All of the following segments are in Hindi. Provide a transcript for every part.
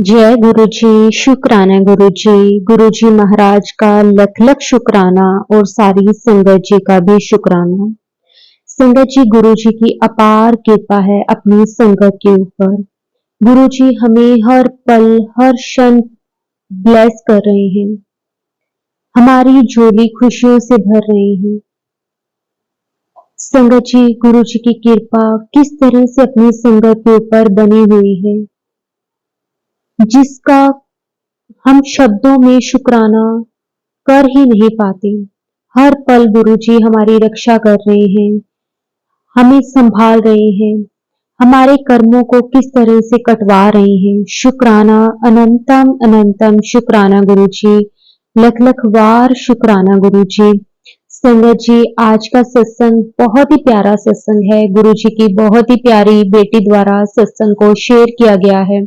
जय गुरु जी, शुक्राना गुरु जी। गुरु जी महाराज का लख लख शुक्राना और सारी संगत जी का भी शुक्राना। संगत जी, गुरु जी की अपार कृपा है अपनी संगत के ऊपर। गुरु जी हमें हर पल हर क्षण ब्लेस कर रहे हैं, हमारी झोली खुशियों से भर रहे हैं। संगत जी, गुरु जी की कृपा किस तरह से अपनी संगत के ऊपर बनी हुई है, जिसका हम शब्दों में शुक्राना कर ही नहीं पाते। हर पल गुरु जी हमारी रक्षा कर रहे हैं, हमें संभाल रहे हैं, हमारे कर्मों को किस तरह से कटवा रहे हैं। शुक्राना, अनंतम अनंतम शुक्राना गुरु जी। लख लख वार शुक्राना गुरु जी। संगत जी, आज का सत्संग बहुत ही प्यारा सत्संग है। गुरु जी की बहुत ही प्यारी बेटी द्वारा सत्संग को शेयर किया गया है।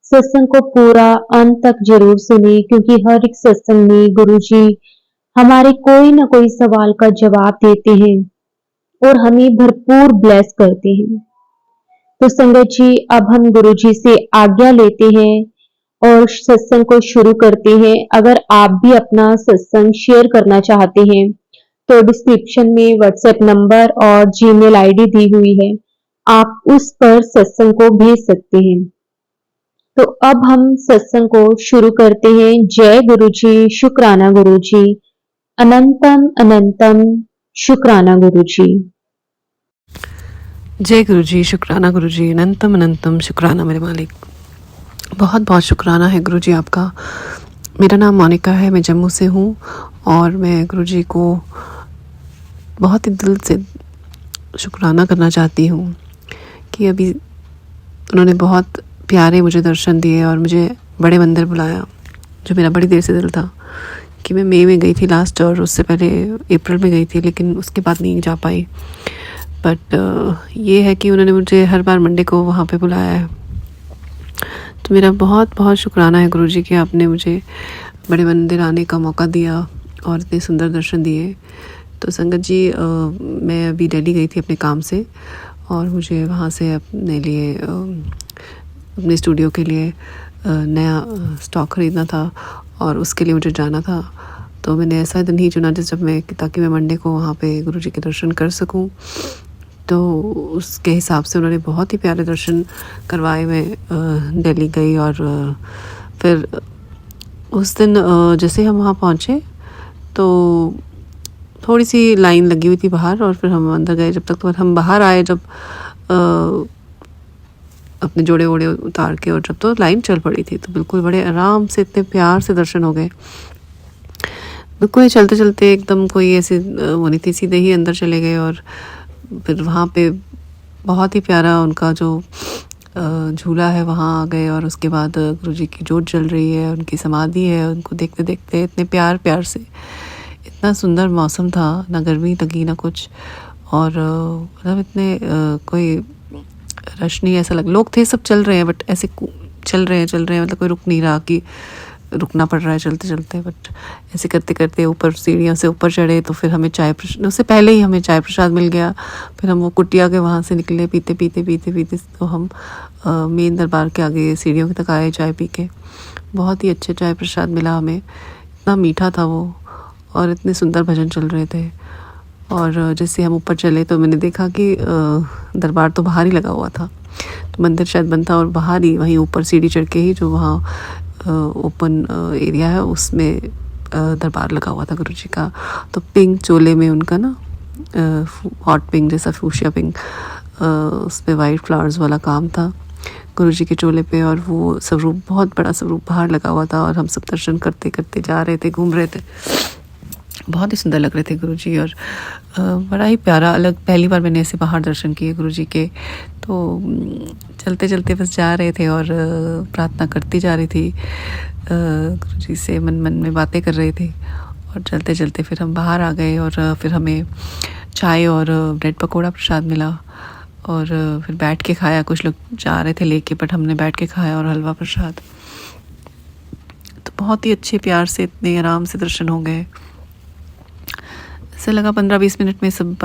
सत्संग को पूरा अंत तक जरूर सुने, क्योंकि हर एक सत्संग में गुरु जी हमारे कोई ना कोई सवाल का जवाब देते हैं और हमें भरपूर ब्लेस करते हैं। तो संगत जी, अब हम गुरु जी से आज्ञा लेते हैं और सत्संग को शुरू करते हैं। अगर आप भी अपना सत्संग शेयर करना चाहते हैं तो डिस्क्रिप्शन में व्हाट्सएप नंबर और जीमेल आईडी दी हुई है, आप उस पर सत्संग को भेज सकते हैं। तो अब हम सत्संग को शुरू करते हैं। जय गुरु जी, शुक्राना गुरु जी। अनंतम अनंतम शुक्राना गुरु जी। जय गुरु जी, शुक्राना गुरु जी, अनंतम अनंतम शुक्राना मेरे मालिक। बहुत बहुत शुक्राना है गुरु जी आपका। मेरा नाम मोनिका है, मैं जम्मू से हूँ और मैं गुरु जी को बहुत ही दिल से शुक्राना करना चाहती हूँ कि अभी उन्होंने बहुत प्यारे मुझे दर्शन दिए और मुझे बड़े मंदिर बुलाया, जो मेरा बड़ी देर से दिल था कि मैं मई में गई थी लास्ट, और उससे पहले अप्रैल में गई थी, लेकिन उसके बाद नहीं जा पाई। बट ये है कि उन्होंने मुझे हर बार मंडे को वहाँ पे बुलाया है। तो मेरा बहुत बहुत शुक्राना है गुरु जी कि आपने मुझे बड़े मंदिर आने का मौका दिया और इतने सुंदर दर्शन दिए। तो संगत जी, मैं अभी दिल्ली गई थी अपने काम से और मुझे वहाँ से अपने लिए अपने स्टूडियो के लिए नया स्टॉक ख़रीदना था और उसके लिए मुझे जाना था। तो मैंने ऐसा दिन ही चुना जब मैं ताकि मैं मंडे को वहाँ पे गुरु जी के दर्शन कर सकूँ। तो उसके हिसाब से उन्होंने बहुत ही प्यारे दर्शन करवाए। मैं दिल्ली गई और फिर उस दिन जैसे हम वहाँ पहुँचे तो थोड़ी सी लाइन लगी हुई थी बाहर, और फिर हम अंदर गए। जब तक तो हम बाहर आए, जब अपने जोड़े वोड़े उतार के, और जब तो लाइन चल पड़ी थी, तो बिल्कुल बड़े आराम से इतने प्यार से दर्शन हो गए। बिल्कुल चलते चलते एकदम कोई ऐसी वो नहीं थी, सीधे ही अंदर चले गए। और फिर वहाँ पे बहुत ही प्यारा उनका जो झूला है वहाँ आ गए, और उसके बाद गुरु जी की जोत जल रही है, उनकी समाधि है, उनको देखते देखते इतने प्यार प्यार से, इतना सुंदर मौसम था, ना गर्मी लगी ना कुछ। और मतलब इतने कोई रश नहीं, ऐसा लग, लोग थे सब चल रहे हैं, बट ऐसे चल रहे हैं, मतलब कोई रुक नहीं रहा कि रुकना पड़ रहा है चलते चलते। बट ऐसे करते करते ऊपर सीढ़ियों से ऊपर चढ़े, तो फिर हमें चाय उससे पहले ही हमें चाय प्रसाद मिल गया। फिर हम वो कुटिया के वहाँ से निकले पीते पीते पीते पीते, तो हम मेन दरबार के आगे सीढ़ियों तक आए चाय पी के। बहुत ही अच्छे चाय प्रसाद मिला हमें, इतना मीठा था वो, और इतने सुंदर भजन चल रहे थे। और जैसे हम ऊपर चले तो मैंने देखा कि दरबार तो बाहर ही लगा हुआ था, तो मंदिर शायद बंद था, और बाहर ही वहीं ऊपर सीढ़ी चढ़ के ही जो वहाँ ओपन एरिया है उसमें दरबार लगा हुआ था गुरु जी का। तो पिंक चोले में उनका ना हॉट पिंक जैसा फूशिया पिंक, उस पर वाइट फ्लावर्स वाला काम था गुरु जी के चोले पे, और वो स्वरूप बहुत बड़ा स्वरूप बाहर लगा हुआ था। और हम सब दर्शन करते करते जा रहे थे, घूम रहे थे, बहुत ही सुंदर लग रहे थे गुरु जी। और बड़ा ही प्यारा, अलग, पहली बार मैंने ऐसे बाहर दर्शन किए गुरु जी के। तो चलते चलते बस जा रहे थे और प्रार्थना करती जा रही थी, गुरु जी से मन मन में बातें कर रहे थे। और चलते चलते फिर हम बाहर आ गए, और फिर हमें चाय और ब्रेड पकौड़ा प्रसाद मिला, और फिर बैठ के खाया। कुछ लोग जा रहे थे लेके, बट हमने बैठ के खाया, और हलवा प्रसाद। तो बहुत ही अच्छे प्यार से इतने आराम से दर्शन हो गए। ऐसा लगा 15-20 मिनट में सब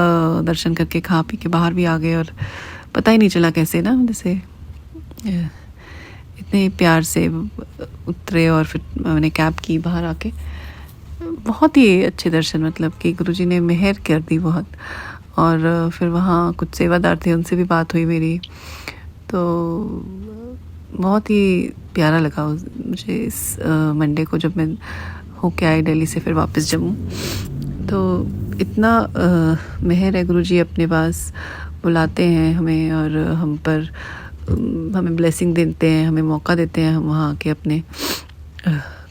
दर्शन करके खा पी के बाहर भी आ गए, और पता ही नहीं चला कैसे ना, जैसे इतने प्यार से उतरे और फिर मैंने कैब की बाहर आके। बहुत ही अच्छे दर्शन, मतलब कि गुरुजी ने मेहर कर दी बहुत। और फिर वहाँ कुछ सेवादार थे, उनसे भी बात हुई मेरी, तो बहुत ही प्यारा लगा मुझे इस मंडे को जब मैं होके आई दिल्ली से फिर वापस जम्मू। तो इतना मेहर है, गुरुजी अपने पास बुलाते हैं हमें और हम पर हमें ब्लेसिंग देते हैं, हमें मौका देते हैं हम वहाँ आके अपने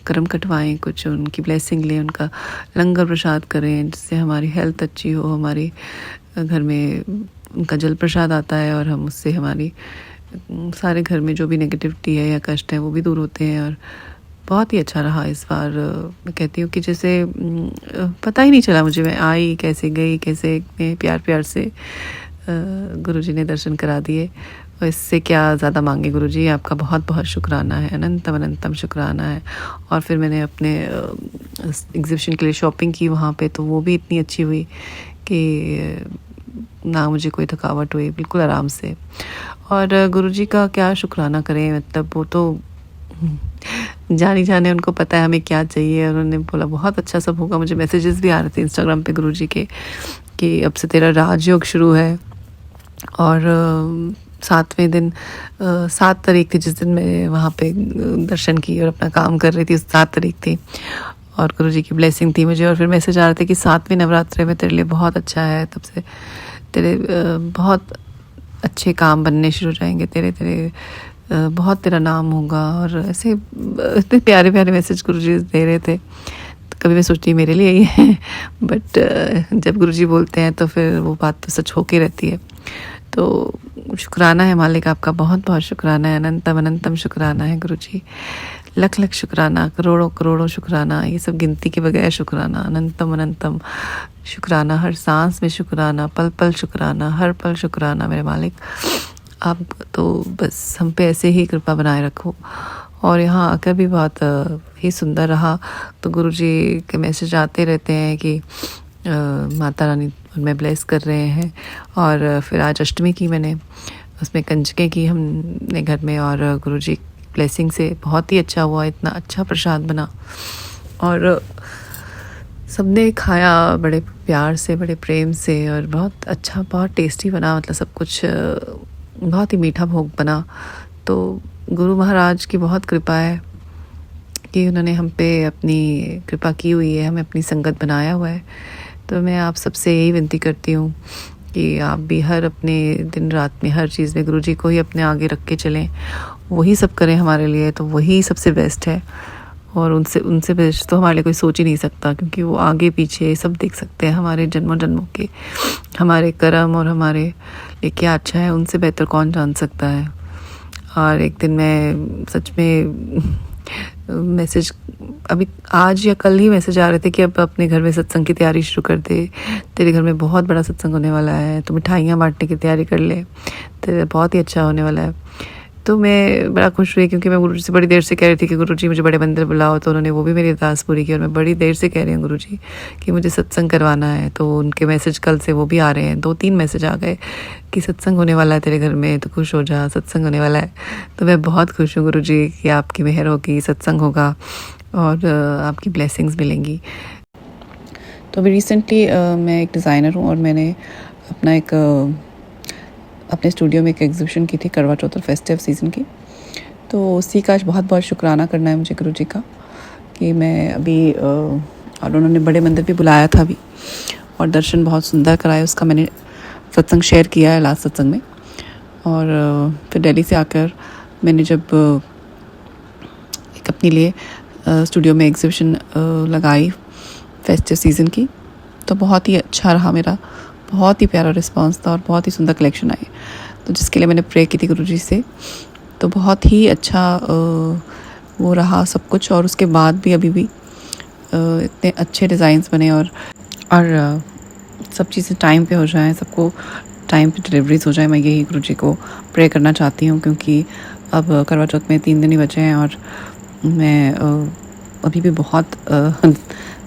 कर्म कटवाएं, कुछ उनकी ब्लेसिंग लें, उनका लंगर प्रसाद करें, जिससे हमारी हेल्थ अच्छी हो, हमारे घर में उनका जल प्रसाद आता है और हम उससे हमारी सारे घर में जो भी नेगेटिविटी है या कष्ट है वो भी दूर होते हैं। और बहुत ही अच्छा रहा इस बार। मैं कहती हूँ कि जैसे पता ही नहीं चला मुझे, मैं आई कैसे गई, कैसे इतने प्यार प्यार से गुरुजी ने दर्शन करा दिए। और इससे क्या ज़्यादा मांगे गुरुजी, आपका बहुत बहुत शुक्राना है, अनंतम अनंतम शुक्राना है। और फिर मैंने अपने एग्जीबिशन के लिए शॉपिंग की वहाँ पे, तो वो भी इतनी अच्छी हुई कि ना मुझे कोई थकावट हुई, बिल्कुल आराम से। और गुरुजी का क्या शुक्राना करें, मतलब वो तो जानी जाने, उनको पता है हमें क्या चाहिए। और उन्होंने बोला बहुत अच्छा सब होगा। मुझे मैसेजेस भी आ रहे थे इंस्टाग्राम पे गुरुजी के कि अब से तेरा राजयोग शुरू है। और 7वें दिन 7 तारीख थी जिस दिन मैं वहाँ पे दर्शन की और अपना काम कर रही थी, 7 तारीख थी और गुरुजी की ब्लेसिंग थी मुझे। और फिर मैसेज आ रहे थे कि 7वें नवरात्रे में तेरे लिए बहुत अच्छा है, तब से तेरे बहुत अच्छे काम बनने शुरू हो जाएंगे, तेरे बहुत तेरा नाम होगा। और ऐसे इतने प्यारे प्यारे मैसेज गुरुजी दे रहे थे। तो कभी मैं सोचती मेरे लिए ही है, बट जब गुरुजी बोलते हैं तो फिर वो बात तो सच होके रहती है। तो शुक्राना है मालिक, आपका बहुत बहुत शुक्राना है, अनंतम अनंतम शुक्राना है गुरुजी, लख लख शुक्राना, करोड़ों करोड़ों शुक्राना, ये सब गिनती के बगैर शुक्राना, अनंतम अनंतम शुक्राना, हर सांस में शुक्राना, पल पल शुक्राना, हर पल शुक्राना मेरे मालिक। आप तो बस हम पे ऐसे ही कृपा बनाए रखो। और यहाँ आकर भी बहुत ही सुंदर रहा। तो गुरुजी के मैसेज आते रहते हैं कि माता रानी उनमें ब्लेस कर रहे हैं। और फिर आज अष्टमी की मैंने उसमें कंजकें की हमने घर में, और गुरुजी ब्लेसिंग से बहुत ही अच्छा हुआ, इतना अच्छा प्रसाद बना और सबने खाया बड़े प्यार से, बड़े प्रेम से, और बहुत अच्छा, बहुत टेस्टी बना। मतलब सब कुछ बहुत ही मीठा भोग बना। तो गुरु महाराज की बहुत कृपा है कि उन्होंने हम पे अपनी कृपा की हुई है, हमें अपनी संगत बनाया हुआ है। तो मैं आप सबसे यही विनती करती हूँ कि आप भी हर अपने दिन रात में हर चीज़ में गुरुजी को ही अपने आगे रख के चलें, वही सब करें हमारे लिए, तो वही सबसे बेस्ट है। और उनसे बेस्ट तो हमारे लिए कोई सोच ही नहीं सकता, क्योंकि वो आगे पीछे सब देख सकते हैं, हमारे जन्मों जन्मों के हमारे कर्म और हमारे लिए क्या अच्छा है, उनसे बेहतर कौन जान सकता है। और एक दिन मैं सच में मैसेज, अभी आज या कल ही मैसेज आ रहे थे कि अब अपने घर में सत्संग की तैयारी शुरू कर दे, तेरे घर में बहुत बड़ा सत्संग होने वाला है, तो मिठाइयाँ बांटने की तैयारी कर ले, तेरा बहुत ही अच्छा होने वाला है। तो मैं बड़ा खुश हुई, क्योंकि मैं गुरुजी से बड़ी देर से कह रही थी कि गुरुजी मुझे बड़े मंदिर बुलाओ, तो उन्होंने वो भी मेरी अरदास पूरी की। और मैं बड़ी देर से कह रही हूँ गुरुजी कि मुझे सत्संग करवाना है। तो उनके मैसेज कल से वो भी आ रहे हैं, 2-3 मैसेज आ गए कि सत्संग होने वाला है तेरे घर में, तो खुश हो जा, सत्संग होने वाला है। तो मैं बहुत खुश हूँ गुरुजी कि आपकी मेहर होगी, सत्संग होगा और आपकी ब्लेसिंग्स मिलेंगी। तो अभी रिसेंटली मैं एक डिज़ाइनर हूँ और मैंने अपना एक अपने स्टूडियो में एक एग्जीबिशन की थी करवा चौथ और फेस्टिव सीज़न की। तो उसी का आज बहुत बहुत शुक्राना करना है मुझे गुरुजी का कि मैं अभी और उन्होंने बड़े मंदिर भी बुलाया था अभी, और दर्शन बहुत सुंदर कराए। उसका मैंने सत्संग शेयर किया है लास्ट सत्संग में। और फिर दिल्ली से आकर मैंने जब एक अपने लिए स्टूडियो में एग्जीबिशन लगाई फेस्टिव सीज़न की, तो बहुत ही अच्छा रहा मेरा, बहुत ही प्यारा रिस्पांस था और बहुत ही सुंदर कलेक्शन आई, तो जिसके लिए मैंने प्रे की थी गुरुजी से। तो बहुत ही अच्छा वो रहा सब कुछ। और उसके बाद भी अभी भी इतने अच्छे डिज़ाइंस बने और सब चीज़ें टाइम पे हो जाएं, सबको टाइम पे डिलीवरीज हो जाए, मैं यही गुरुजी को प्रे करना चाहती हूँ। क्योंकि अब करवा चौथ में 3 दिन ही बचे हैं और मैं अभी भी बहुत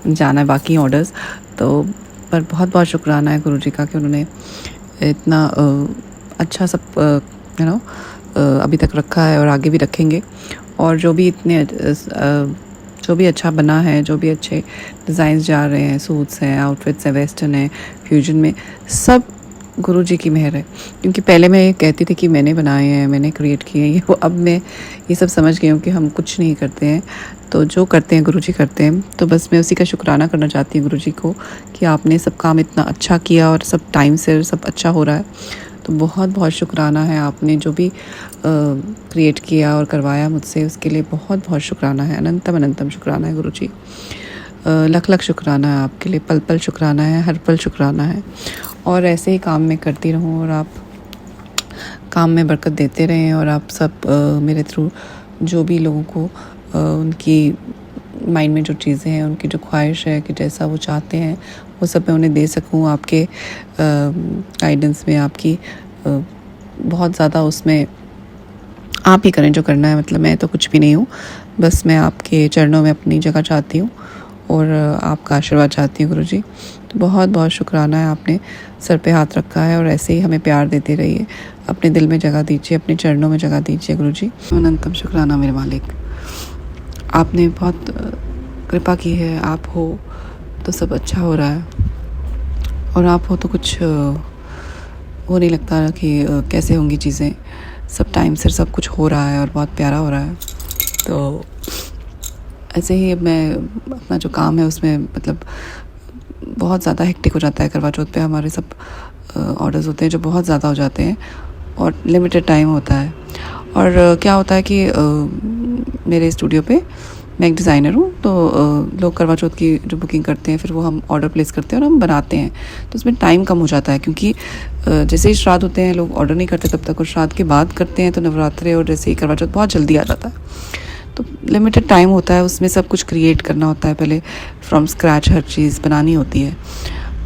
जाना है बाकी ऑर्डर्स। तो पर बहुत बहुत शुक्राना है गुरुजी का कि उन्होंने इतना अच्छा सब अभी तक रखा है और आगे भी रखेंगे। और जो भी जो भी अच्छा बना है, जो भी अच्छे डिज़ाइंस जा रहे हैं, सूट्स हैं, आउटफिट्स हैं, वेस्टर्न है, फ्यूजन में, सब गुरुजी की मेहर है। क्योंकि पहले मैं कहती थी कि मैंने बनाए हैं, मैंने क्रिएट किए हैं, वो अब मैं ये सब समझ गई हूँ कि हम कुछ नहीं करते हैं, तो जो करते हैं गुरुजी करते हैं। तो बस मैं उसी का शुक्राना करना चाहती हूँ गुरुजी को कि आपने सब काम इतना अच्छा किया और सब टाइम से सब अच्छा हो रहा है। तो बहुत बहुत शुक्राना है, आपने जो भी क्रिएट किया और करवाया मुझसे, उसके लिए बहुत बहुत शुक्राना है, अनंतम अनंतम शुक्राना है गुरुजी। लख लख शुक्राना है आपके लिए, पल पल शुक्राना है, हर पल शुक्राना है। और ऐसे ही काम में करती रहूँ और आप काम में बरकत देते रहें और आप सब मेरे थ्रू जो भी लोगों को उनकी माइंड में जो चीज़ें हैं, उनकी जो ख्वाहिश है कि जैसा वो चाहते हैं वो सब मैं उन्हें दे सकूँ। आपके गाइडेंस में, आपकी बहुत ज़्यादा उसमें आप ही करें जो करना है। मतलब मैं तो कुछ भी नहीं हूँ, बस मैं आपके चरणों में अपनी जगह चाहती हूँ और आपका आशीर्वाद चाहती हूँ गुरुजी। तो बहुत बहुत शुक्राना है, आपने सर पे हाथ रखा है और ऐसे ही हमें प्यार देते रहिए, अपने दिल में जगह दीजिए, अपने चरणों में जगह दीजिए गुरुजी। अनंतम शुक्राना मेरे मालिक, आपने बहुत कृपा की है। आप हो तो सब अच्छा हो रहा है, और आप हो तो कुछ वो नहीं लगता कि कैसे होंगी चीज़ें। सब टाइम से सब कुछ हो रहा है और बहुत प्यारा हो रहा है। तो ऐसे ही अब मैं अपना जो काम है उसमें मतलब बहुत ज़्यादा हेक्टिक हो जाता है। करवा चौथ पे हमारे सब ऑर्डर्स होते हैं जो बहुत ज़्यादा हो जाते हैं और लिमिटेड टाइम होता है। और क्या होता है कि मेरे स्टूडियो पे मैं एक डिज़ाइनर हूँ, तो लोग करवा चौथ की जो बुकिंग करते हैं फिर वो हम ऑर्डर प्लेस करते हैं और हम बनाते हैं, तो उसमें टाइम कम हो जाता है। क्योंकि जैसे ही श्राद्ध होते हैं लोग ऑर्डर नहीं करते तब तक, और श्राद्ध के बाद करते हैं तो नवरात्रे और जैसे ही करवा चौथ बहुत जल्दी आ जाता है। तो लिमिटेड टाइम होता है, उसमें सब कुछ क्रिएट करना होता है, पहले फ्रॉम स्क्रैच हर चीज़ बनानी होती है।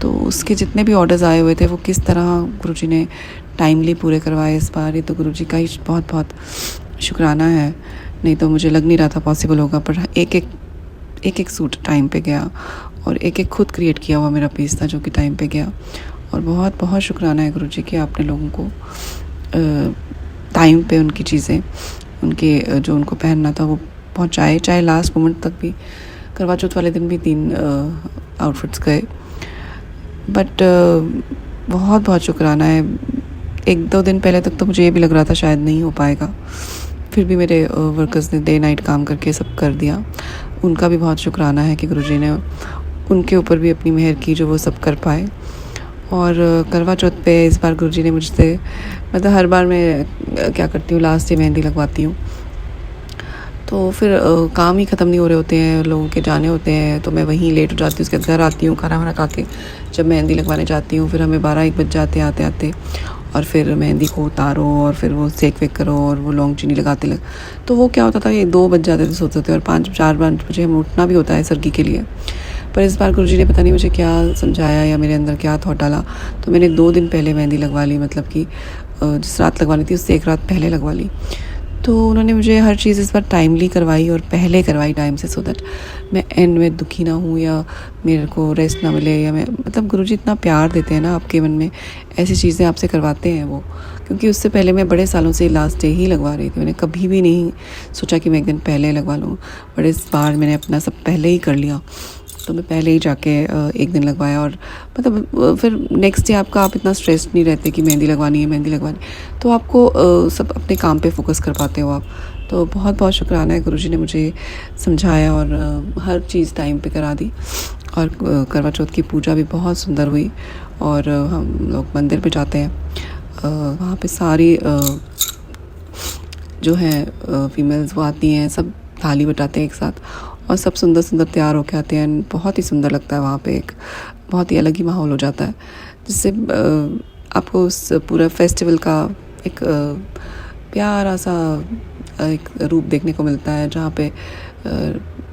तो उसके जितने भी ऑर्डर्स आए हुए थे वो किस तरह गुरुजी ने टाइमली पूरे करवाए इस बार, ये तो गुरुजी का ही बहुत बहुत शुक्राना है। नहीं तो मुझे लग नहीं रहा था पॉसिबल होगा, पर एक एक सूट टाइम पे गया और एक एक खुद क्रिएट किया हुआ मेरा पीस था जो कि टाइम पे गया। और बहुत बहुत शुक्राना है गुरुजी कि आपने लोगों को टाइम पे उनकी चीज़ें, उनके जो उनको पहनना था वो पहुंचाए, चाहे लास्ट मोमेंट तक भी। करवा चौथ वाले दिन भी 3 आउटफिट्स गए, बट बहुत बहुत शुक्राना है। 1-2 दिन पहले तक तो मुझे ये भी लग रहा था शायद नहीं हो पाएगा, फिर भी मेरे वर्कर्स ने डे नाइट काम करके सब कर दिया। उनका भी बहुत शुक्राना है कि गुरुजी ने उनके ऊपर भी अपनी मेहर की जो वो सब कर पाए। और करवा चौथ पे इस बार गुरुजी ने मुझसे, मतलब हर बार मैं क्या करती हूँ, लास्ट डे मेहंदी लगवाती हूँ, तो फिर काम ही ख़त्म नहीं हो रहे होते हैं, लोगों के जाने होते हैं, तो मैं वहीं लेट हो जाती हूँ। उसके बाद घर आती हूँ, खाना वाना खा के जब मेहंदी लगवाने जाती हूँ फिर हमें 12-1 बज जाते आते आते, और फिर मेहंदी को उतारो और फिर वो सेक वेक करो और वो लौंग चीनी लगाते लग, तो वो क्या होता था कि 2 बज जाते थे सोते थे, और 5-4 बजे हमें उठना भी होता है सरगी के लिए। पर इस बार गुरुजी ने पता नहीं मुझे क्या समझाया या मेरे अंदर क्या थॉट डाला, तो मैंने 2 दिन पहले मेहंदी लगवा ली, मतलब कि जिस रात लगवानी थी उससे 1 रात पहले लगवा ली। तो उन्होंने मुझे हर चीज़ इस बार टाइमली करवाई और पहले करवाई टाइम से, सो दैट मैं एंड में दुखी ना हूँ या मेरे को रेस्ट ना मिले, या मैं मतलब गुरुजी इतना प्यार देते हैं ना आपके मन में, ऐसी चीज़ें आपसे करवाते हैं वो। क्योंकि उससे पहले मैं बड़े सालों से लास्ट डे ही लगवा रही थी, मैंने कभी भी नहीं सोचा कि मैं एक दिन पहले लगवा लूँ, बट इस बार मैंने अपना सब पहले ही कर लिया। तो मैं पहले ही जाके 1 दिन लगवाया, और मतलब फिर नेक्स्ट डे आप इतना स्ट्रेस नहीं रहते कि मेहंदी लगवानी है, तो आपको सब अपने काम पे फोकस कर पाते हो आप। तो बहुत बहुत शुक्राना है, गुरुजी ने मुझे समझाया और हर चीज़ टाइम पे करा दी। और करवा चौथ की पूजा भी बहुत सुंदर हुई, और हम लोग मंदिर पे जाते हैं, वहाँ पे सारी जो हैं फीमेल्स वो आती हैं, सब थाली बटाते हैं एक साथ, और सब सुंदर सुंदर तैयार होके आते हैं। बहुत ही सुंदर लगता है वहाँ पे, एक बहुत ही अलग ही माहौल हो जाता है, जिससे आपको उस पूरा फेस्टिवल का एक प्यारा सा एक रूप देखने को मिलता है, जहाँ पे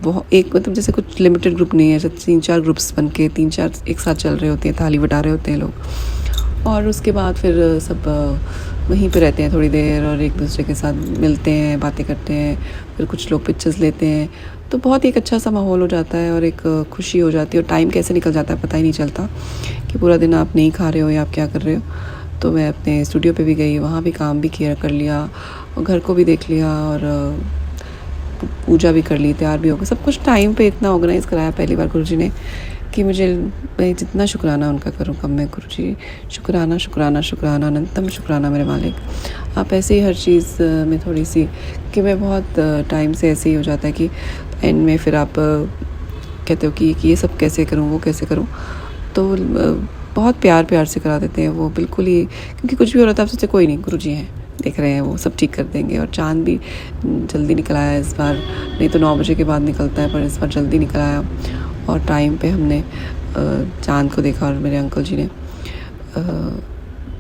बहुत एक मतलब जैसे कुछ लिमिटेड ग्रुप नहीं है, जैसे 3-4 ग्रुप्स बन के 3-4 एक साथ चल रहे होते हैं, थाली बटा रहे होते हैं लोग। और उसके बाद फिर सब वहीं पे रहते हैं थोड़ी देर और एक दूसरे के साथ मिलते हैं, बातें करते हैं, फिर कुछ लोग पिक्चर्स लेते हैं। तो बहुत ही एक अच्छा सा माहौल हो जाता है और एक खुशी हो जाती है, और टाइम कैसे निकल जाता है पता ही नहीं चलता कि पूरा दिन आप नहीं खा रहे हो या आप क्या कर रहे हो। तो मैं अपने स्टूडियो पे भी गई, वहाँ भी काम भी किया कर लिया, और घर को भी देख लिया और पूजा भी कर ली, तैयार भी हो गया, सब कुछ टाइम पे इतना ऑर्गेनाइज़ कराया पहली बार गुरुजी ने कि मैं जितना शुक्राना उनका करूँ कम। मैं गुरुजी शुक्राना शुक्राना शुक्राना अनंतम शुक्राना मेरे मालिक। आप ऐसे ही हर चीज़ में थोड़ी सी कि मैं बहुत टाइम से ऐसे ही हो जाता है कि एंड में फिर आप कहते हो कि ये सब कैसे करूँ, वो कैसे करूँ, तो बहुत प्यार से करा देते हैं वो बिल्कुल ही, क्योंकि कुछ भी हो रहा था आप सोचे कोई नहीं, गुरुजी हैं, देख रहे हैं, वो सब ठीक कर देंगे। और चाँद भी जल्दी निकल आया इस बार, नहीं तो 9 बजे के बाद निकलता है, पर इस बार जल्दी निकल आया और टाइम पे हमने चाँद को देखा। और मेरे अंकल जी ने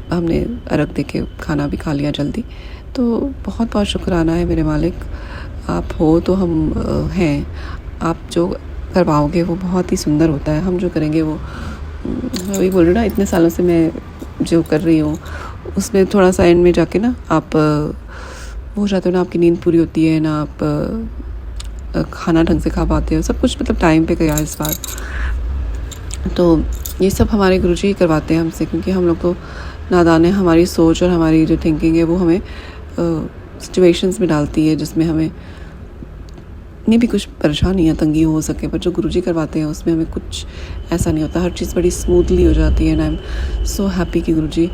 हमने अर्घ दे के खाना भी खा लिया जल्दी। तो बहुत बहुत शुक्राना है मेरे मालिक, आप हो तो हम हैं। आप जो करवाओगे वो बहुत ही सुंदर होता है, हम जो करेंगे वो वही बोल रही हूँ ना, इतने सालों से मैं जो कर रही हूँ उसमें थोड़ा सा एंड में जाके ना आप वो हो जाते हो ना, आपकी नींद पूरी होती है ना, आप खाना ढंग से खा पाते हो, सब कुछ मतलब टाइम पे गया इस बार। तो ये सब हमारे गुरुजी ही करवाते हैं हमसे, क्योंकि हम लोग तो नादान है। हमारी सोच और हमारी जो थिंकिंग है वो हमें सिचुएशंस में डालती है जिसमें हमें नहीं भी कुछ परेशानी या तंगी हो सके, पर जो गुरुजी करवाते हैं उसमें हमें कुछ ऐसा नहीं होता, हर चीज़ बड़ी स्मूथली हो जाती है। And I am so happy कि गुरुजी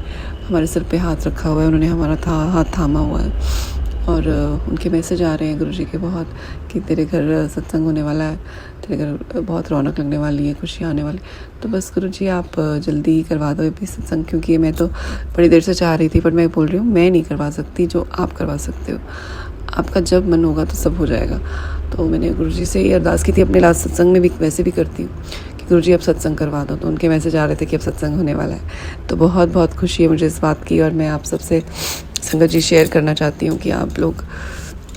हमारे सिर पे हाथ रखा हुआ है, उन्होंने हमारा हाथ थामा हुआ है। और उनके मैसेज आ रहे हैं गुरुजी के बहुत कि तेरे घर सत्संग होने वाला है, तेरे घर बहुत रौनक लगने वाली है, खुशियाँ आने वाली। तो बस गुरुजी आप जल्दी ही करवा दो ये सत्संग, क्योंकि मैं तो बड़ी देर से चाह रही थी, पर मैं बोल रही हूँ मैं नहीं करवा सकती, जो आप करवा सकते हो। आपका जब मन होगा तो सब हो जाएगा। तो मैंने गुरुजी से ही अरदास की थी, अपने लास्ट सत्संग में भी वैसे भी करती हूँ कि गुरुजी अब सत्संग करवा दो। तो उनके मैसेज आ रहे थे कि अब सत्संग होने वाला है। तो बहुत बहुत खुशी है मुझे इस बात की, और मैं आप सबसे संगत जी शेयर करना चाहती हूँ कि आप लोग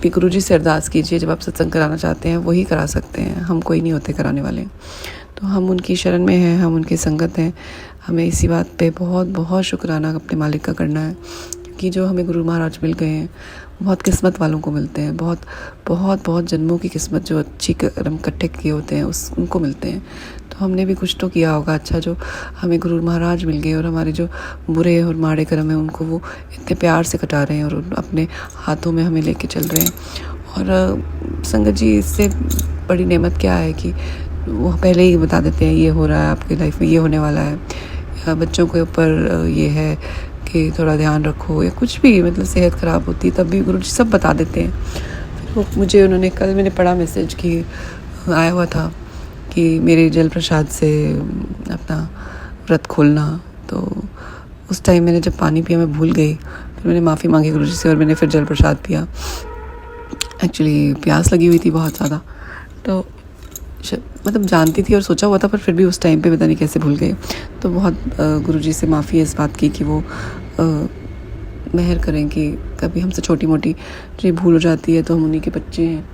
भी गुरुजी से अरदास कीजिए, जब आप सत्संग कराना चाहते हैं वही करा सकते हैं, हम कोई नहीं होते कराने वाले। तो हम उनकी शरण में हैं, हम उनकी संगत हैं, हमें इसी बात पे बहुत बहुत शुक्राना अपने मालिक का करना है, क्योंकि जो हमें गुरु महाराज मिल गए हैं बहुत किस्मत वालों को मिलते हैं, बहुत बहुत बहुत जन्मों की किस्मत जो अच्छी कर्म इकट्ठे किए होते हैं उनको मिलते हैं। तो हमने भी कुछ तो किया होगा अच्छा, जो हमें गुरु महाराज मिल गए, और हमारे जो बुरे और माड़े कर्म हैं उनको वो इतने प्यार से कटा रहे हैं और अपने हाथों में हमें लेके चल रहे हैं। और संगत जी इससे बड़ी नेमत क्या है कि वो पहले ही बता देते हैं ये हो रहा है आपकी लाइफ में, ये होने वाला है, या बच्चों के ऊपर ये है कि थोड़ा ध्यान रखो, या कुछ भी मतलब सेहत ख़राब होती तब भी गुरुजी सब बता देते हैं। फिर वो मुझे उन्होंने कल मैंने पढ़ा मैसेज कि आया हुआ था कि मेरे जल प्रसाद से अपना व्रत खोलना। तो उस टाइम मैंने जब पानी पिया मैं भूल गई, फिर मैंने माफ़ी मांगी गुरुजी से और मैंने फिर जल प्रसाद पिया। एक्चुअली प्यास लगी हुई थी बहुत ज़्यादा, तो मतलब जानती थी और सोचा हुआ था, पर फिर भी उस टाइम पे पता नहीं कैसे भूल गए। तो बहुत गुरुजी से माफ़ी है इस बात की कि वो मेहर करें कि कभी हमसे छोटी मोटी जो भूल हो जाती है, तो हम उन्हीं के बच्चे हैं।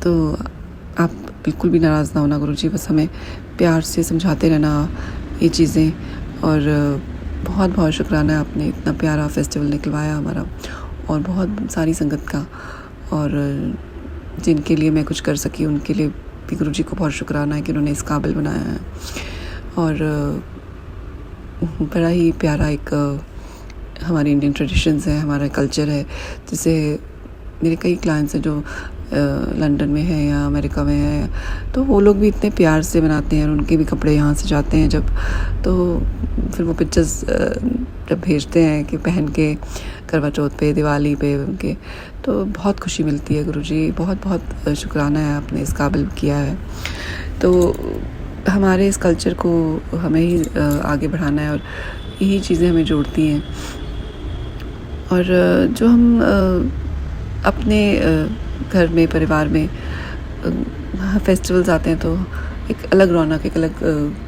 तो आप बिल्कुल भी नाराज़ ना होना गुरुजी, बस हमें प्यार से समझाते रहना ये चीज़ें। और बहुत बहुत शुक्राना है, आपने इतना प्यारा फेस्टिवल निकलवाया हमारा, और बहुत सारी संगत का, और जिनके लिए मैं कुछ कर सकी उनके लिए भी गुरुजी को बहुत शुक्राना है कि उन्होंने इस काबिल बनाया है। और बड़ा ही प्यारा एक हमारी इंडियन ट्रेडिशंस है, हमारा कल्चर है, जिसे मेरे कई क्लाइंट्स हैं जो लंदन में है या अमेरिका में है, तो वो लोग भी इतने प्यार से बनाते हैं, और उनके भी कपड़े यहाँ से जाते हैं जब, तो फिर वो पिक्चर्स जब भेजते हैं कि पहन के करवा चौथ पे, दिवाली पे उनके, तो बहुत खुशी मिलती है। गुरुजी बहुत बहुत शुक्राना है, आपने इस काबिल किया है। तो हमारे इस कल्चर को हमें ही आगे बढ़ाना है, और यही चीज़ें हमें जोड़ती हैं। और जो हम अपने घर में, परिवार में फेस्टिवल्स आते हैं तो एक अलग रौनक, एक अलग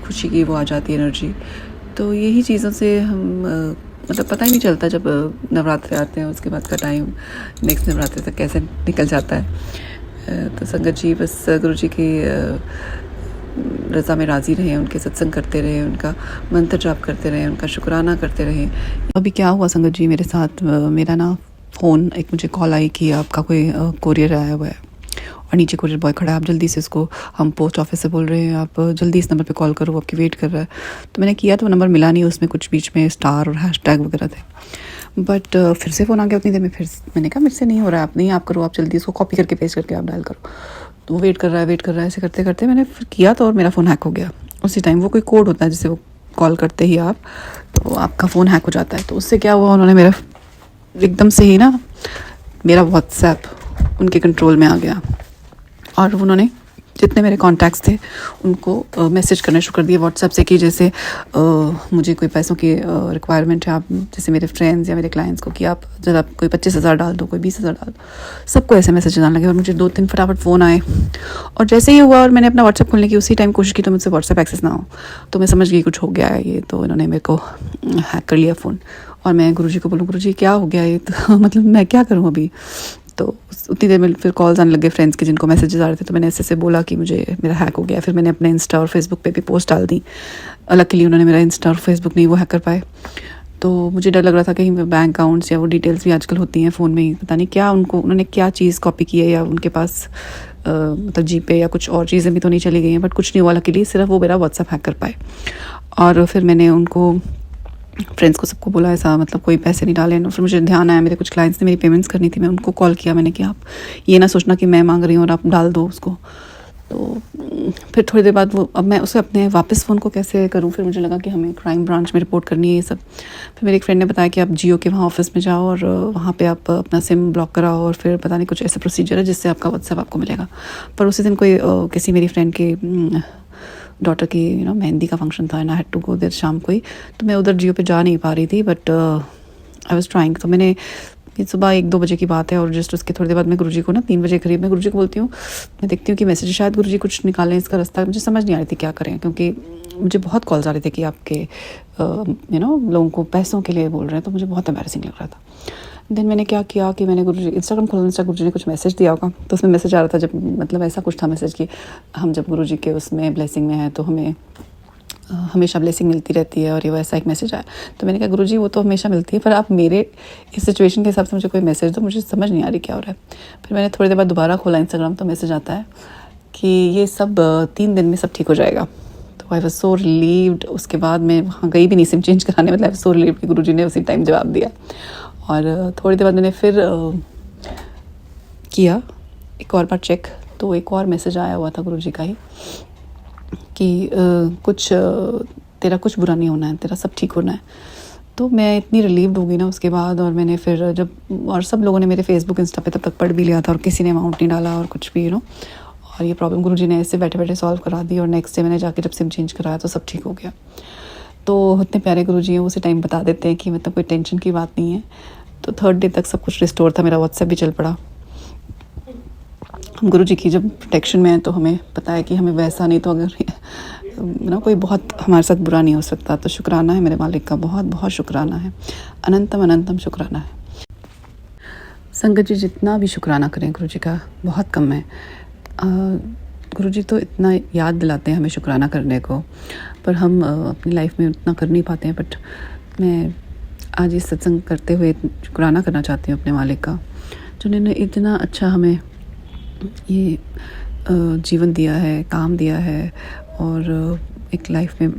खुशी की वो आ जाती है एनर्जी। तो यही चीज़ों से हम मतलब पता ही नहीं चलता, जब नवरात्रे आते हैं उसके बाद का टाइम नेक्स्ट नवरात्रे तक कैसे निकल जाता है। तो संगत जी बस गुरुजी की रज़ा में राज़ी रहें, उनके सत्संग करते रहें, उनका मंत्र जाप करते रहें, उनका शुक्राना करते रहें। अभी क्या हुआ संगत जी मेरे साथ, मेरा ना फ़ोन एक मुझे कॉल आई कि आपका कोई कोरियर आया हुआ है, और नीचे कोरियर बॉय खड़ा है, आप जल्दी से इसको, हम पोस्ट ऑफिस से बोल रहे हैं, आप जल्दी इस नंबर पे कॉल करो, आपकी वेट कर रहा है। तो मैंने किया तो नंबर मिला नहीं, उसमें कुछ बीच में स्टार और हैशटैग वगैरह थे। बट फिर से फ़ोन आ गया उतनी देर में। फिर मैंने कहा मेरे से नहीं हो रहा है, आप नहीं, आप करो, आप जल्दी इसको कॉपी करके पेस्ट करके आप डायल करो। तो वो वेट कर रहा है, ऐसे करते करते मैंने फिर किया तो, और मेरा फ़ोन हैक हो गया उसी टाइम। वो कोई कोड होता है जिसे वो कॉल करते ही आप, तो आपका फ़ोन हैक हो जाता है। तो उससे क्या हुआ, उन्होंने मेरा एकदम से ही ना मेरा व्हाट्सएप उनके कंट्रोल में आ गया, और उन्होंने जितने मेरे कॉन्टैक्ट्स थे उनको मैसेज करना शुरू कर दिया व्हाट्सएप से कि जैसे मुझे कोई पैसों की रिक्वायरमेंट है, आप जैसे मेरे फ्रेंड्स या मेरे क्लाइंट्स को कि आप ज़रा कोई 25,000 डाल दो, कोई 20,000 डाल दो। सबको ऐसे मैसेज आने लगे और मुझे 2-3 फटाफट फ़ोन आए। और जैसे ही हुआ और मैंने अपना व्हाट्सएप खोलने की उसी टाइम कोशिश की तो मुझसे व्हाट्सएप एक्सेस ना हो, तो मैं समझ गई कुछ हो गया है ये। तो इन्होंने मेरे को हैक कर लिया फ़ोन। और मैं गुरुजी को बोलूँ, गुरुजी क्या हो गया ये, तो मतलब मैं क्या करूँ अभी। तो उतनी देर में फिर कॉल्स आने लगे फ्रेंड्स के जिनको मैसेजेस आ रहे थे। तो मैंने ऐसे बोला कि मुझे मेरा हैक हो गया। फिर मैंने अपने इंस्टा और फेसबुक पे भी पोस्ट डाल दी। लकीली उन्होंने मेरा इंस्टा और फेसबुक नहीं वो हैक कर पाए। तो मुझे डर लग रहा था कहीं बैंक अकाउंट्स या वो डिटेल्स भी आजकल होती हैं फ़ोन में ही, पता नहीं क्या उन्होंने क्या चीज़ कॉपी की है, या उनके पास मतलब जीपे या कुछ और चीज़ें भी तो नहीं चली गई हैं। बट कुछ नहीं हुआ लकीली, सिर्फ वो मेरा व्हाट्सएप हैक कर पाए। और फिर मैंने उनको फ्रेंड्स को सबको बोला ऐसा, मतलब कोई पैसे नहीं डाले। और फिर मुझे ध्यान आया मेरे कुछ क्लाइंट्स ने मेरी पेमेंट्स करनी थी, मैं उनको कॉल किया, मैंने कि आप ये ना सोचना कि मैं मांग रही हूँ और आप डाल दो उसको। तो फिर थोड़ी देर बाद वो, अब मैं उसे अपने वापस फ़ोन को कैसे करूँ। फिर मुझे लगा कि हमें क्राइम ब्रांच में रिपोर्ट करनी है ये सब। फिर मेरे एक फ्रेंड ने बताया कि आप जियो के वहाँ ऑफिस में जाओ और वहाँ पे आप अपना सिम ब्लॉक कराओ, और फिर पता नहीं कुछ ऐसा प्रोसीजर है जिससे आपका व्हाट्सएप आपको मिलेगा। पर उसी दिन कोई किसी मेरी फ्रेंड के डॉटर की मेहंदी का फंक्शन था, ना हैड टू गो देयर शाम को ही। तो मैं उधर जियो पे जा नहीं पा रही थी, बट आई वाज ट्राइंग। तो मैंने, ये सुबह 1-2 बजे की बात है, और जस्ट उसके थोड़ी देर बाद मैं गुरुजी को 3 बजे करीब मैं गुरुजी को बोलती हूँ, मैं देखती हूँ कि मैसेज शायद गुरुजी कुछ निकालें इसका रास्ता। मुझे समझ नहीं आ रही थी क्या करें, क्योंकि मुझे बहुत कॉल्स आ रहे थे कि आपके लोगों को पैसों के लिए बोल रहे हैं। तो मुझे बहुत एम्बैरेसिंग लग रहा था। देन मैंने क्या किया कि मैंने गुरुजी इंस्टाग्राम खोला, गुरुजी ने कुछ मैसेज दिया होगा, तो उसमें मैसेज आ रहा था, जब मतलब ऐसा कुछ था मैसेज कि हम जब गुरुजी के उसमें ब्लेसिंग में हैं तो हमें हमेशा ब्लेसिंग मिलती रहती है, और ये वैसा एक मैसेज आया। तो मैंने कहा गुरुजी वो तो हमेशा मिलती है, पर आप मेरे इस सिचुएशन के हिसाब से मुझे कोई मैसेज दो, मुझे समझ नहीं आ रही क्या हो रहा है। फिर मैंने थोड़ी देर बाद दोबारा खोला इंस्टाग्राम, तो मैसेज आता है कि ये सब 3 दिन में सब ठीक हो जाएगा। तो आई वाज सो रिलीव्ड। उसके बाद मैं वहाँ गई भी नहीं सिम चेंज कराने, मतलब आई वाज सो रिलीव्ड कि गुरुजी ने उसी टाइम जवाब दिया। और थोड़ी देर बाद मैंने फिर किया एक और बार चेक, तो एक और मैसेज आया हुआ था गुरुजी का ही कि तेरा कुछ बुरा नहीं होना है, तेरा सब ठीक होना है। तो मैं इतनी रिलीव्ड हो गई ना उसके बाद। और मैंने फिर जब, और सब लोगों ने मेरे फेसबुक इंस्टा पे तब तक पढ़ भी लिया था, और किसी ने अमाउंट नहीं डाला और कुछ भी और ये प्रॉब्लम गुरुजी ने ऐसे बैठे बैठे सॉल्व करा दी। और नेक्स्ट डे मैंने जाके जब सिम चेंज कराया तो सब ठीक हो गया। तो इतने प्यारे गुरुजी हैं, उसी टाइम बता देते हैं कि मतलब कोई टेंशन की बात नहीं है। तो 3rd डे तक सब कुछ रिस्टोर था, मेरा व्हाट्सएप भी चल पड़ा। हम गुरुजी की जब प्रोटेक्शन में हैं तो हमें पता है कि हमें वैसा नहीं, तो अगर कोई बहुत हमारे साथ बुरा नहीं हो सकता। तो शुक्राना है मेरे मालिक का, बहुत बहुत शुक्राना है, अनंतम अनंतम शुक्राना है। संगत जी जितना भी शुक्राना करें गुरुजी का बहुत कम है। गुरुजी तो इतना याद दिलाते हैं हमें शुक्राना करने को, पर हम अपनी लाइफ में उतना कर नहीं पाते हैं। बट मैं आज इस सत्संग करते हुए शुक्राना करना चाहती हूँ अपने मालिक का, जिन्होंने इतना अच्छा हमें ये जीवन दिया है, काम दिया है, और एक लाइफ में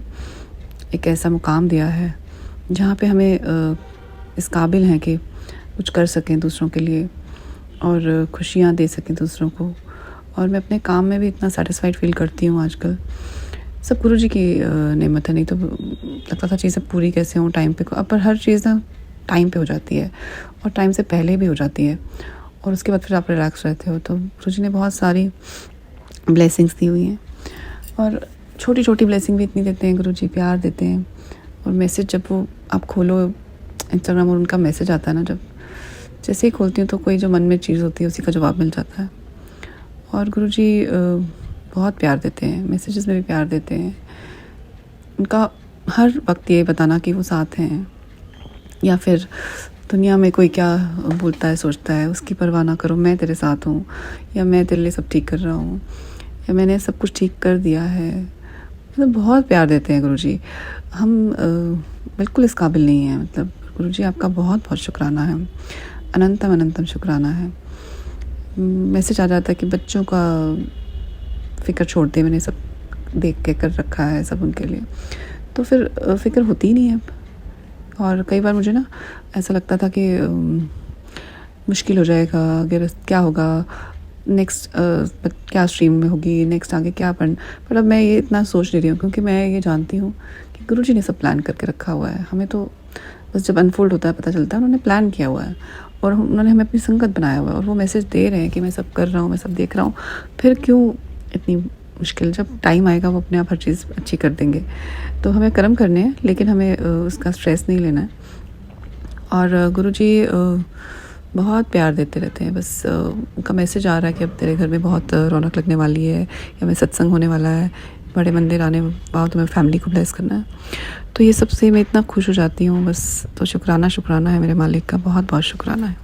एक ऐसा मुकाम दिया है जहाँ पे हमें इस काबिल हैं कि कुछ कर सकें दूसरों के लिए, और खुशियाँ दे सकें दूसरों को। और मैं अपने काम में भी इतना सेटिस्फाइड फील करती हूँ आजकल। सब गुरुजी की नेमत है, नहीं तो लगता था चीज़ें पूरी कैसे हों टाइम पे। अब पर हर चीज़ ना टाइम पे हो जाती है, और टाइम से पहले भी हो जाती है, और उसके बाद फिर आप रिलैक्स रहते हो। तो गुरुजी ने बहुत सारी ब्लेसिंग्स दी हुई हैं, और छोटी छोटी ब्लेसिंग भी इतनी देते हैं गुरुजी, प्यार देते हैं। और मैसेज जब वो आप खोलो इंस्टाग्राम और उनका मैसेज आता है ना, जब जैसे ही खोलती हूँ तो कोई जो मन में चीज़ होती है उसी का जवाब मिल जाता है। और गुरुजी बहुत प्यार देते हैं, मैसेजेस में भी प्यार देते हैं। उनका हर वक्त ये बताना कि वो साथ हैं, या फिर दुनिया में कोई क्या बोलता है सोचता है उसकी परवाह ना करो, मैं तेरे साथ हूँ, या मैं तेरे लिए सब ठीक कर रहा हूँ, या मैंने सब कुछ ठीक कर दिया है। मतलब बहुत प्यार देते हैं गुरुजी। हम बिल्कुल इस काबिल नहीं हैं। मतलब गुरुजी आपका बहुत बहुत शुक्राना है, अनंतम अनंतम शुक्राना है। मैसेज आ जाता है कि बच्चों का फ़िक्र छोड़ दे, मैंने सब देख के कर रखा है सब उनके लिए। तो फिर फ़िक्र होती ही नहीं है। अब और कई बार मुझे ना ऐसा लगता था कि मुश्किल हो जाएगा, अगर क्या होगा नेक्स्ट, क्या स्ट्रीम में होगी नेक्स्ट, आगे क्या पढ़। पर अब मैं ये इतना सोच नहीं रही हूँ, क्योंकि मैं ये जानती हूँ कि गुरुजी ने सब प्लान करके रखा हुआ है। हमें तो बस जब अनफोल्ड होता है पता चलता है उन्होंने प्लान किया हुआ है, और उन्होंने हमें अपनी संगत बनाया हुआ है, और वो मैसेज दे रहे हैं कि मैं सब कर रहा हूँ, मैं सब देख रहा हूँ। फिर क्यों इतनी मुश्किल? जब टाइम आएगा वो अपने आप हर चीज़ अच्छी कर देंगे। तो हमें कर्म करने हैं, लेकिन हमें उसका स्ट्रेस नहीं लेना है। और गुरुजी बहुत प्यार देते रहते हैं। बस उनका मैसेज आ रहा है कि अब तेरे घर में बहुत रौनक लगने वाली है, या मैं सत्संग होने वाला है, बड़े मंदिर आने वाओ, तुम्हें फैमिली को ब्लेस करना है। तो ये सब से मैं इतना खुश हो जाती हूँ बस। तो शुक्राना है मेरे मालिक का, बहुत बहुत शुक्राना है।